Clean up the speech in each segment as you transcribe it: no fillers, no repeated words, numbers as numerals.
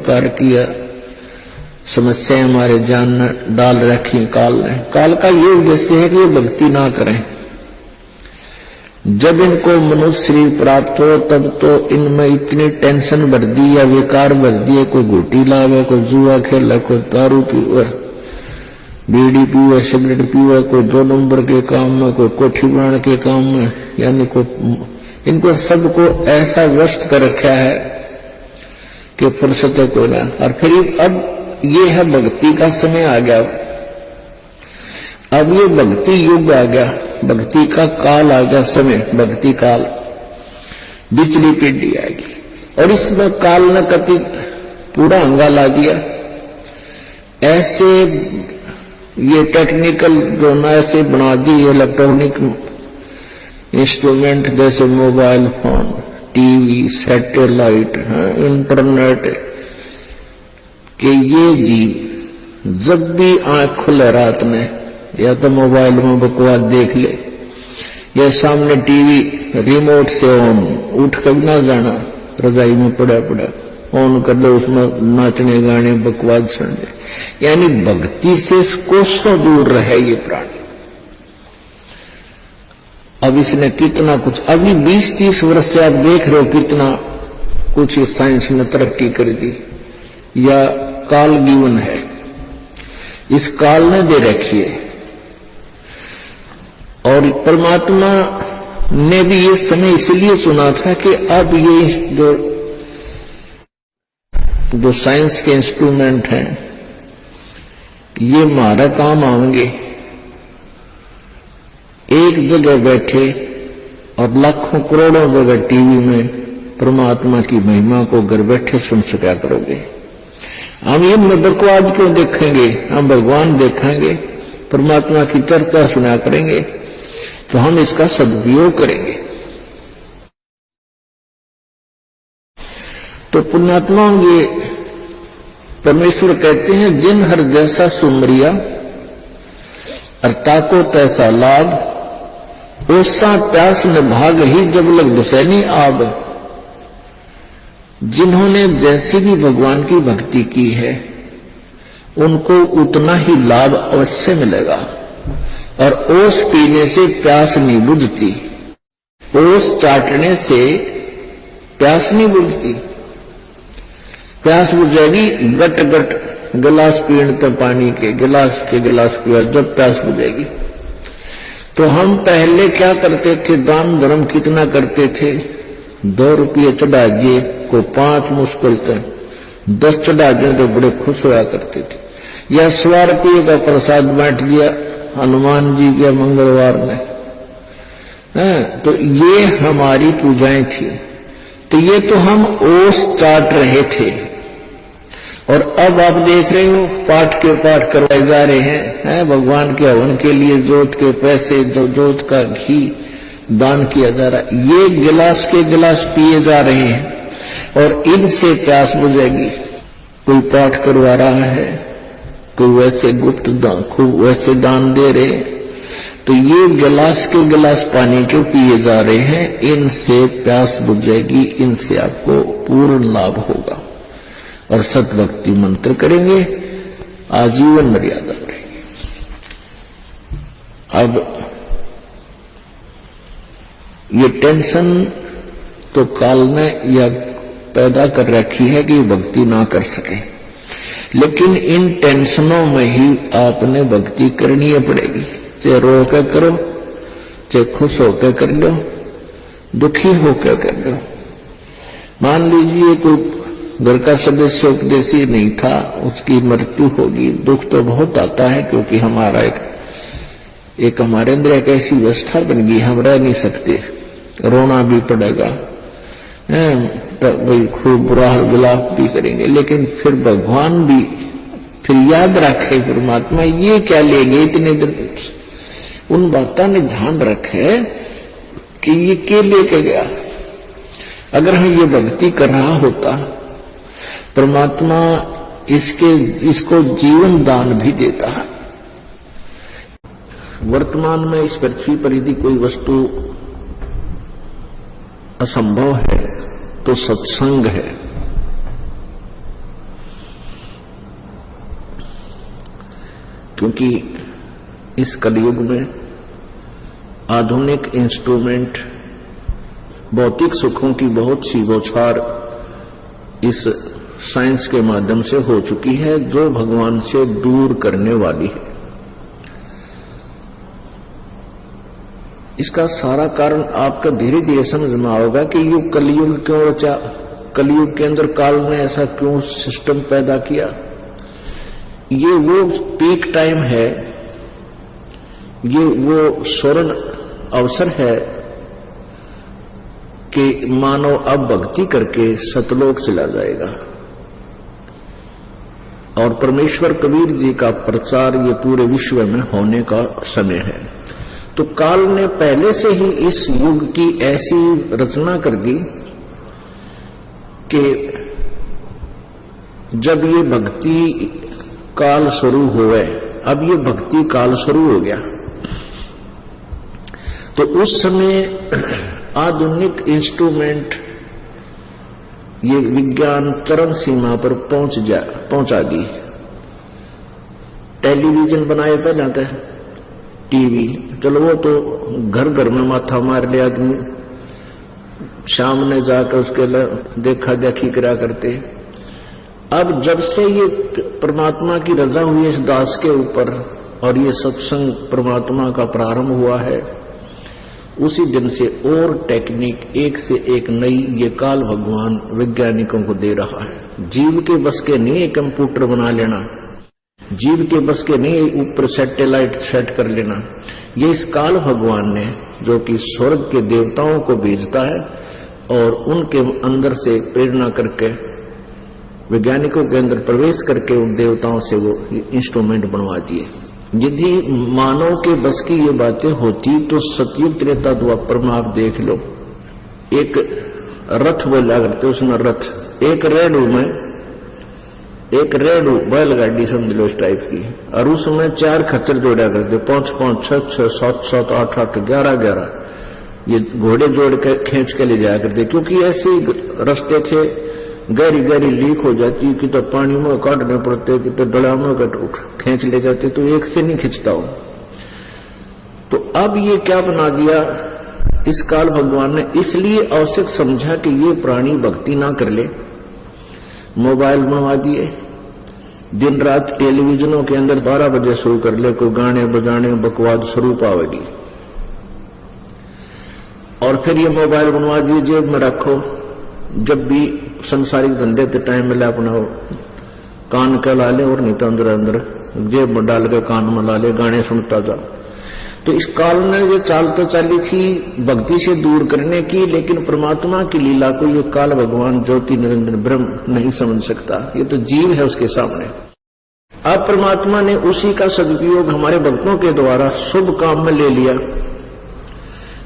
प्रकार की समस्याएं हमारे जान में डाल रखी काल ने। काल का ये उद्देश्य है कि ये भक्ति ना करें। जब इनको मनुष्य शरीर प्राप्त हो तब तो इनमें इतनी टेंशन भर दी या विकार भर दिए, कोई घूटी लावे, कोई जुआ खेले, कोई दारू पीवे, बीड़ी पीवे, सिगरेट पीवे, कोई 2 नंबर के काम में, कोई कोठी बनाने के काम में, यानी कोई इनको सबको ऐसा व्यस्त कर रखा है कि फुर्सत को ना। और फिर अब ये है भक्ति का समय आ गया, अब ये भक्ति युग आ गया, भक्ति का काल आ गया, समय भक्ति काल, बिचली पीढ़ी आएगी। और इसमें काल ने कति पूरा हंगामा दिया। ऐसे ये टेक्निकल जो ना ऐसे बना दी इलेक्ट्रॉनिक इंस्ट्रूमेंट जैसे mobile phone, TV, satellite, internet, कि ये जीव जब भी आंख खुले रात में या तो मोबाइल में बकवास देख ले या सामने टीवी रिमोट से ऑन, उठ कर ना जाना, रजाई में पड़ा पड़ा ऑन कर दो, उसमें नाचने गाने बकवास सुन ले। यानी भक्ति से कोसों दूर रहे ये प्राणी। अब इसने कितना कुछ, अभी 20-30 वर्ष से आप देख रहे हो कितना कुछ इस साइंस ने तरक्की कर दी, या काल जीवन है, इस काल ने दे रखी है। और परमात्मा ने भी ये समय इसलिए चुना था कि अब ये जो साइंस के इंस्ट्रूमेंट हैं ये हमारा काम आएंगे। एक जगह बैठे और लाखों करोड़ों जगह टीवी में परमात्मा की महिमा को घर बैठे सुन सका करोगे। हम ये बकवास क्यों देखेंगे, हम भगवान देखेंगे, परमात्मा की चर्चा सुना करेंगे, तो हम इसका सदुपयोग करेंगे। तो पुण्यात्मा ये परमेश्वर कहते हैं, जिन हर जैसा सुमरिया अर्ता को तैसा लाभ, ओसा प्यास न भाग ही जब लग दुसैनी आब। जिन्होंने जैसी भी भगवान की भक्ति की है उनको उतना ही लाभ अवश्य मिलेगा। और ओस पीने से प्यास नहीं बुझती, ओस चाटने से प्यास नहीं बुझती। प्यास बुझेगी गट गट गिलास पीने तो पानी के गिलास पिया जब प्यास बुझेगी। तो हम पहले क्या करते थे, दान धर्म कितना करते थे, 2 रुपये चढ़ा दिए, को 5 मुश्किल थे, 10 चढ़ा दिए तो बड़े खुश होया करते थे। या 100 रुपये का प्रसाद बांट दिया हनुमान जी के मंगलवार में, तो ये हमारी पूजाएं थी। तो ये तो हम ओस चाट रहे थे। और अब आप देख रहे हो पाठ के पाठ करवाए जा रहे हैं, भगवान के हवन के लिए जोत के पैसे, जोत का घी दान किया जा रहा है। ये गिलास के गिलास पिए जा रहे हैं और इनसे प्यास बुझेगी। कोई पाठ करवा रहा है, कोई वैसे गुप्त दान, खूब वैसे दान दे रहे, तो ये गिलास के गिलास पानी के पिए जा रहे हैं, इनसे प्यास बुझेगी, इनसे आपको पूर्ण लाभ होगा। और सतभक्ति मंत्र करेंगे, आजीवन मर्यादा रहेगी। अब ये टेंशन तो काल ने यह पैदा कर रखी है कि भक्ति ना कर सके, लेकिन इन टेंशनों में ही आपने भक्ति करनी पड़ेगी। चाहे रो कर करो, चाहे खुश होकर कर लो, दुखी होकर कर लो। मान लीजिए कोई घर का सदस्य उपदेशी नहीं था, उसकी मृत्यु होगी, दुख तो बहुत आता है, क्योंकि हमारा एक हमारे अंदर एक ऐसी व्यवस्था बन गई, हम रह नहीं सकते, रोना भी पड़ेगा, भाई खूब बुरा विलाप भी करेंगे। लेकिन फिर भगवान भी फिर याद रखे, परमात्मा ये क्या ले गए इतने दिन, उन बातों ने ध्यान रखे कि ये क्या लेके गया। अगर हम ये भक्ति कर रहा होता, परमात्मा इसको जीवन दान भी देता है। वर्तमान में इस पृथ्वी पर यदि कोई वस्तु असंभव है तो सत्संग है। क्योंकि इस कलयुग में आधुनिक इंस्ट्रूमेंट भौतिक सुखों की बहुत सी बौछार इस साइंस के माध्यम से हो चुकी है, जो भगवान से दूर करने वाली है। इसका सारा कारण आपका धीरे धीरे समझ में आओगा कि ये कलयुग क्यों रचा, कलयुग के अंदर काल ने ऐसा क्यों सिस्टम पैदा किया। ये वो पीक टाइम है, ये वो स्वर्ण अवसर है कि मानव अब भक्ति करके सतलोक चला जाएगा। और परमेश्वर कबीर जी का प्रचार ये पूरे विश्व में होने का समय है। तो काल ने पहले से ही इस युग की ऐसी रचना कर दी कि जब ये भक्ति काल शुरू हुए, अब ये भक्ति काल शुरू हो गया, तो उस समय आधुनिक इंस्ट्रूमेंट ये विज्ञान चरम सीमा पर पहुंचा दी। टेलीविजन बनाए पहले थे, टीवी, चलो वो तो घर घर में माथा मार ले आदमी, सामने जाकर उसके देखा देखी करा करते। अब जब से ये परमात्मा की रजा हुई इस दास के ऊपर और ये सत्संग परमात्मा का प्रारंभ हुआ है, उसी दिन से और टेक्निक एक से एक नई ये काल भगवान वैज्ञानिकों को दे रहा है। जीव के बस के नहीं कंप्यूटर बना लेना, जीव के बस के नहीं ऊपर सैटेलाइट सेट कर लेना। ये इस काल भगवान ने, जो कि स्वर्ग के देवताओं को भेजता है और उनके अंदर से प्रेरणा करके वैज्ञानिकों के अंदर प्रवेश करके उन देवताओं से वो इंस्ट्रूमेंट बनवा दिए। यदि मानव के बस की ये बातें होती तो सतयुग त्रेता द्वापर में आप देख लो, एक रथ बोला करते, उसमें रथ, एक रेडू बैलगाड़ी समझ लो इस टाइप की, और उसमें 4 खच्चर जोड़ा करते, 5-5, 6-6, 7-7, 8-8, 11-11 ये घोड़े जोड़ के खींच के ले जाया करते। क्योंकि ऐसे रास्ते थे, गहरी गहरी लीक हो जाती कि तो पानी में काटने पड़ते, कि तो डला में खींच ले जाते, तो एक से नहीं खिंचता हो। तो अब ये क्या बना दिया इस काल भगवान ने, इसलिए आवश्यक समझा कि ये प्राणी भक्ति ना कर ले, मोबाइल बनवा दिए, दिन रात टेलीविजनों के अंदर 12 बजे शुरू कर ले, कोई गाने बजाने बकवाद स्वरूप आवेगी, और फिर ये मोबाइल बनवा दिए, जेब में रखो, जब भी संसारिक धंधे के टाइम मिला अपना कान का ला ले, और नहीं तो अंदर अंदर जेब में डाल के कान में ला ले, गाने सुनता जा। तो इस काल ने ये चाल तो चाली थी भक्ति से दूर करने की, लेकिन परमात्मा की लीला को ये काल भगवान ज्योति निरंजन ब्रह्म नहीं समझ सकता, ये तो जीव है उसके सामने। अब परमात्मा ने उसी का सदुपयोग हमारे भक्तों के द्वारा शुभ काम में ले लिया।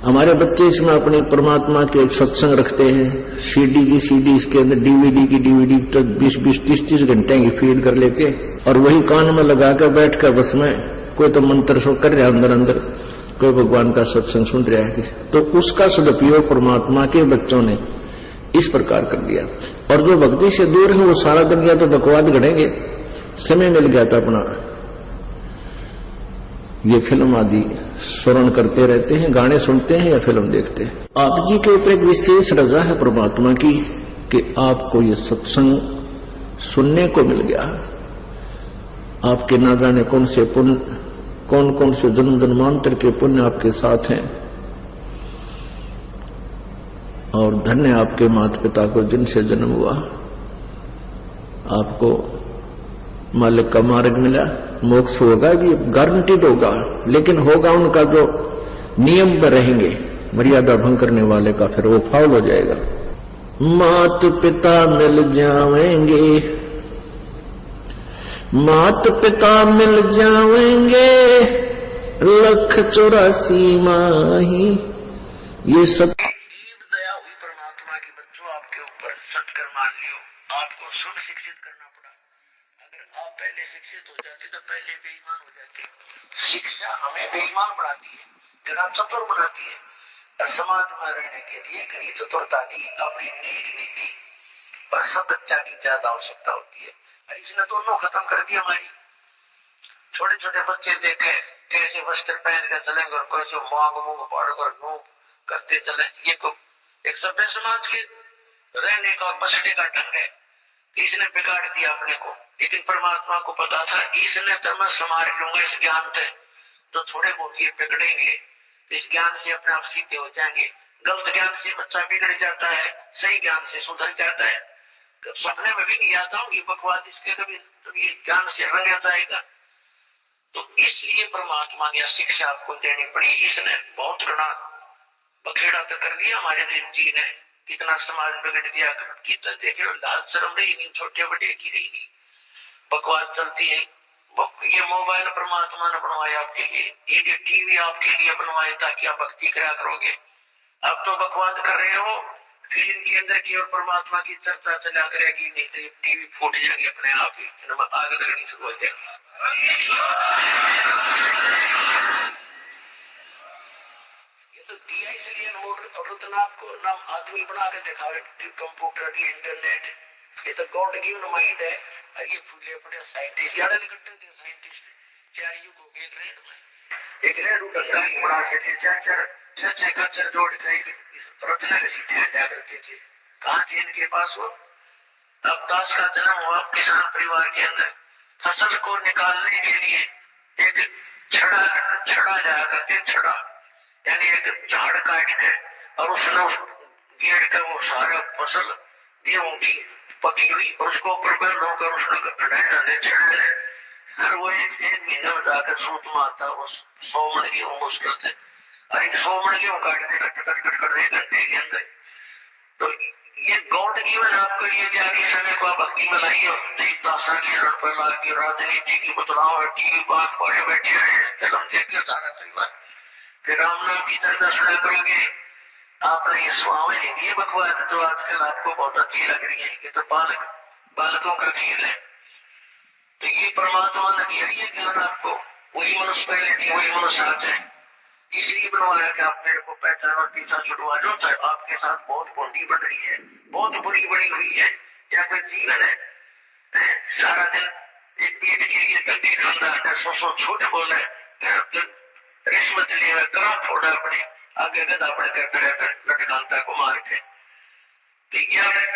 हमारे बच्चे इसमें अपने परमात्मा के सत्संग रखते हैं, सीडी की सीडी, इसके अंदर डीवीडी की डीवीडी, तो 20-20, 30-30 घंटे की फीड कर लेते हैं, और वही कान में लगा कर बैठ कर बस में कोई तो मंत्र सो कर रहा है अंदर अंदर, कोई भगवान का सत्संग सुन रहा है। तो उसका सदुपयोग परमात्मा के बच्चों ने इस प्रकार कर दिया। और जो भक्ति से दूर है वो सारा दिन या तो बकवाद गढ़ेंगे, समय मिल गया था अपना ये फिल्म आदि स्मरण करते रहते हैं, गाने सुनते हैं या फिल्म देखते हैं। आप जी के ऊपर एक विशेष रजा है परमात्मा की कि आपको ये सत्संग सुनने को मिल गया। आपके ना जाने कौन से पुण्य, कौन कौन से जन्म जन्मांतर के पुण्य आपके साथ हैं, और धन्य आपके माता पिता को जिनसे जन्म हुआ। आपको मालिक का मार्ग मिला, मोक्ष होगा भी गारंटीड होगा, लेकिन होगा उनका जो नियम पर रहेंगे, मर्यादा भंग करने वाले का फिर वो फाउल हो जाएगा। मात पिता मिल जाएंगे, मात पिता मिल जाएंगे, 184 माही, ये सब दया हुई परमात्मा की बच्चों आपके ऊपर सटकर मान लियो। आपको शुभ शिक्षित करना पड़ा। अगर आप पहले शिक्षित हो जाते तो पहले बेईमान हो जाते। शिक्षा हमें बेईमान बनाती है, जरा चतुर बनाती है। समाज में रहने के लिए कहीं चतुरता की, अपनी नीति नीति और सतज्ञता की ज्यादा आवश्यकता होती है। इसने दोनों खत्म कर दी हमारी। छोटे छोटे बच्चे देखे कैसे वस्त्र पहन कर चलेंगे और कैसे मांग मूंग फाड़ कर नू करते चले, ये तो एक सभ्य समाज के रहने का बसने का ढंग है। इसने बिगाड़ दिया अपने को, लेकिन परमात्मा को पता था इसने तो मैं संभाल लूंगा इस ज्ञान से, तो थोड़े बहुत ये बिगड़ेंगे, इस ज्ञान से अपने आप सीधे हो जाएंगे। गलत ज्ञान से बच्चा बिगड़ जाता है, सही ज्ञान से सुधर जाता है। तो सपने में भी नहीं आता हूँ कि बकवास इसके कभी ज्ञान से रंग जाएगा। तो इसलिए परमात्मा ने शिक्षा आपको देनी पड़ी। इसने बहुत बड़ा बखेड़ा तो कर दिया हमारे जी ने, कितना समाज बिगड़ दिया, कितना देख लो लाल शर्म रही नहीं, छोटे बड़े की रही नहीं, बकवास चलती है। ये मोबाइल परमात्मा ने बनवाया आपके लिए, ये टीवी आपके लिए बनवाया ताकि आप भक्ति करा करोगे। अब तो बकवास कर रहे हो, फिल्म के अंदर की और परमात्मा की चर्चा चला करेगी, नहीं तो टीवी फूट जाएगी अपने आप ही, आग लगनी शुरू हो जाएगी। ये तो दिया इसलिए रुद्रनाथ को नाम आदमी बना के दिखा, कंप्यूटर की इंटरनेट, ये तो गॉड गिवन माइंड है। ये फूले पड़े साइंटिस्ट ज्यादा निकटते थे, साइंटिस्ट चार युगों के एक रेड उठा बड़ा के चार कच्चर जोड़ के रचना के सीटे हटा करते थे। कहाँ थे इनके पास वो? अब दास का जन्म हुआ किसान परिवार के अंदर, फसल को निकालने के लिए एक छड़ा जाया करते, छड़ा यानी एक झाड़ काट के और उसने गेड़ कर वो सारा फसल गेहूं की पकी हुई और उसको ऊपर बैल होकर उसने छड़े हर वो एक महीने में जाकर सूत मारता उस 100 मन गेहूं मुश्किल से, और एक 100 मन गेहूं काटते कट 1 घंटे के अंदर। तो ये गॉड गिवन आपके लिए जाके समय को भक्ति में लाई हो, पर लाग की राजनीति की बदलाव टीवी बात पढ़े बैठे हैं, फिल्म देख के सारा परिवार फिर राम नाम की चर्चा सुना करोगे। आपने ये सुहावे ये बकवास जो आजकल आपको बहुत अच्छी लग रही है, ये तो बालकों का खेल है। तो ये परमात्मा ने दिया ये ज्ञान आपको, वही मनुष्य पहले थी वही मनुष्य आज है, इसलिए बनवाया कि आप मेरे को पहचान और पीछा छुड़वा जो चाहे। आपके साथ बहुत बॉन्डी बढ़ रही है, बहुत बुरी बड़ी हुई है, या कोई जीवन है सारा दिन एक पेट के लिए गंदी खाना है, 100 झूठ बोले, रिश्वत लिए करा फोड़ा अपने आगे गदा अपने करते रहते लटकांता को मार के।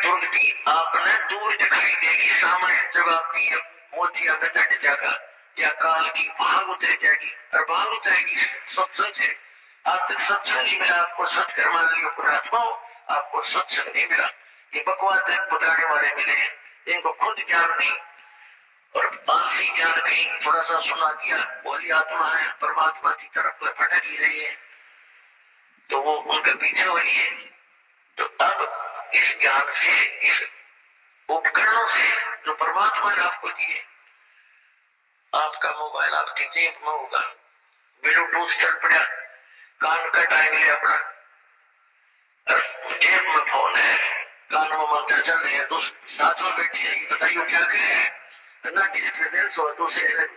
दुर्गति आपने दूर दिखाई देगी, सामने जब आपकी मोतिया में चढ़ जाएगा या काल की भाग उतर जाएगी, और भाग उतरेगी सत्संग से। आज तक सत्संग नहीं मिला आपको, सत्कर्म वाली अपरात्मा हो, आपको सत्संग नहीं मिला। ये बकवास बताने वाले मिले हैं, इनको खुद ज्ञान नहीं और आंसी ज्ञान कहीं थोड़ा सा सुना दिया, बोली आत्मा है परमात्मा की तरफ भटक ही रही है, तो वो उनके पीछे हो रही है। तो अब इस ज्ञान से, इस उपकरणों से जो परमात्मा ने आपको दिए, आपका मोबाइल आपकी जेब में होगा, ब्लूटूथ चल पड़ा, कान का टाइम ले अपना, जेब में फोन है, कान में मंत्र चल रहे हैं, साथ में बैठी है, बताइए क्या करें ना डिस्टर्बेंस हो, दूसरे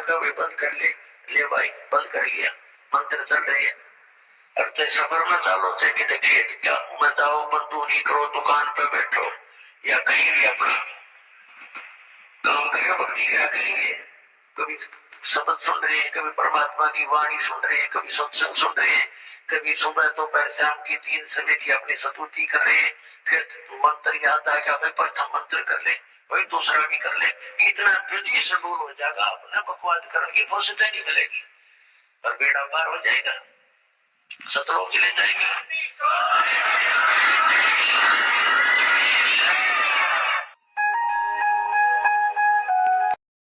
का भी बंद कर ले भाई, बंद कर लिया, मंत्र चल रहे हैं। अब तो सफर में चालो थे कि देखिए क्या में जाओ, मजदूरी करो, दुकान पे बैठो या कहीं भी अपना काम करें, भक्ति क्या करेंगे, कभी शब्द सुन रहे हैं, कभी परमात्मा की वाणी सुन रहे हैं, कभी सत्संग सुन रहे हैं, कभी सुबह दोपहर शाम की 3 समय की अपनी स्तुति कर रहे हैं, फिर मंत्र याद आ गया, प्रथम मंत्र कर ले, वही दूसरा भी कर ले। इतना बिजी शेड्यूल हो जाएगा, अपना बकवास करने की फुर्सत नहीं मिलेगी और बेड़ा पार हो जाएगा, सतलोक चले जाएगा।